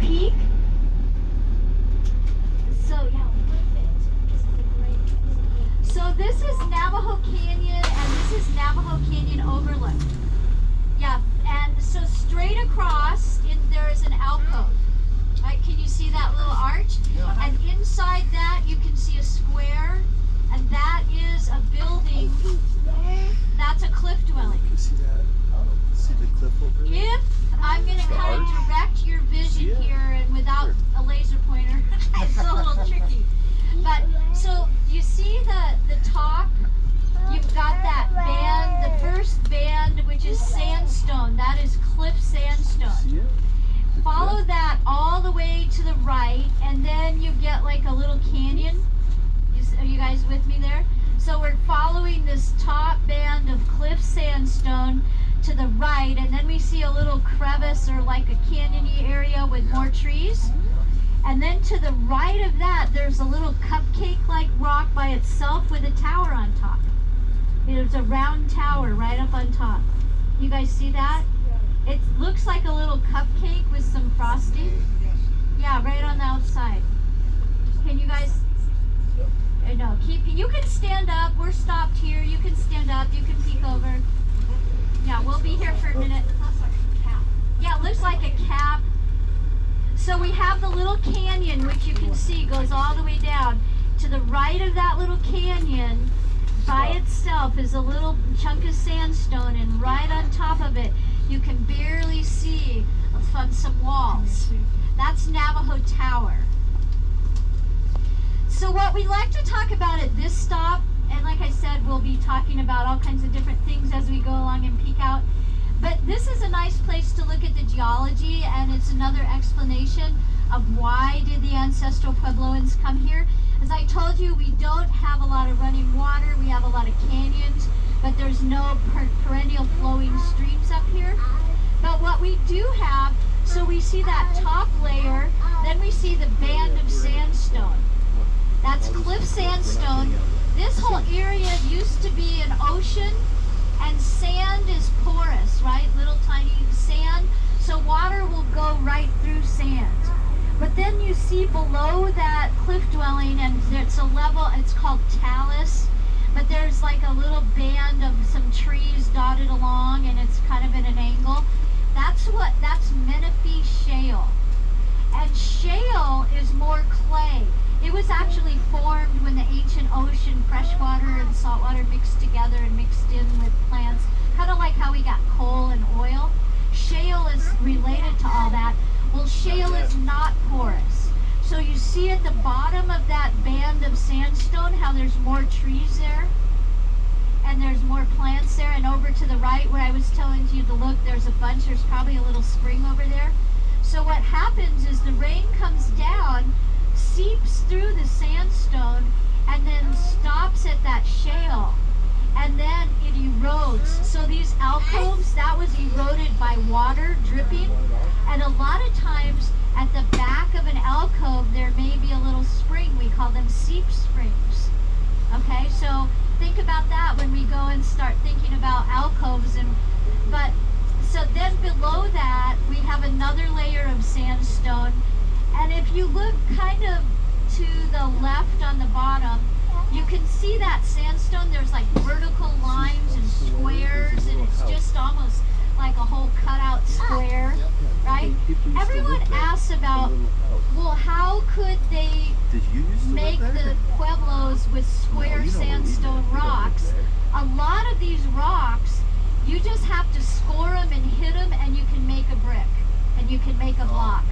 peek. So yeah, perfect. This is a great. So this is Navajo Canyon, and this is Navajo Canyon Overlook. Yeah, and so straight across, there is an alcove. Right? Can you see that little arch? And inside that, you can see a square, and that is a building. That's a cliff dwelling. Can you see that? Oh, see the cliff over there? If I'm going to kind of direct your vision here, and without a laser pointer, it's a little tricky. But so you see the top. You've got that band, the first band, which is sandstone. That is cliff sandstone. Follow that all the way to the right, and then you get like a little canyon. Are you guys with me there? So we're following this top band of cliff sandstone to the right, and then we see a little crevice or like a canyon-y area with more trees. And then to the right of that, there's a little cupcake-like rock by itself with a tower on top. There's a round tower right up on top. You guys see that? It looks like a little cupcake with some frosting. Yeah, right on the outside. Can you guys? No, you can stand up. We're stopped here. You can stand up. You can peek over. Yeah, we'll be here for a minute. Yeah, it looks like a cap. So we have the little canyon, which you can see goes all the way down. To the right of that little canyon, by itself, is a little chunk of sandstone, and right on top of it, you can barely see some walls. That's Navajo Tower. So what we like to talk about at this stop, and like I said, we'll be talking about all kinds of different things as we go along and peek out. But this is a nice place to look at the geology, and it's another explanation of why did the Ancestral Puebloans come here. As I told you, we don't have a lot of running water. We have a lot of canyons, but there's no perennial flowing streams up here. But what we do have, so we see that top layer, then we see the band of sandstone. That's cliff sandstone. This whole area used to be an ocean, and sand is porous, right? Little tiny sand, so water will go right through sand. But then you see below that cliff dwelling, and it's a level, it's called talus, but there's like a little band of some trees dotted along, and it's kind of at an angle. That's Menifee shale. And shale is more clay. It was actually formed when the ancient ocean, freshwater and saltwater mixed together and mixed in with plants, kind of like how we got coal and oil. Shale is related to all that. Well, shale is not porous. So you see at the bottom of that band of sandstone how there's more trees there, and there's more plants there, and over to the right where I was telling you to look, there's a bunch, there's probably a little spring over there. So what happens is the rain comes down, seeps through the sandstone, and then stops at that shale, and then it erodes. So these alcoves, that was eroded by water dripping, and a lot of times at the back of an alcove there may be a little spring. We call them seep springs. Okay, so think about that when we go and start thinking about alcoves. So then below that we have another layer of sandstone, and if you look kind of to the left on the bottom, you can see that sandstone. There's like vertical lines and squares, and it's just almost like a whole cutout square, right? Everyone asks about, well, how could they make the pueblos with square sandstone rocks? A lot of these rocks, you just have to score them and hit them, and you can make a brick, and you can make a block.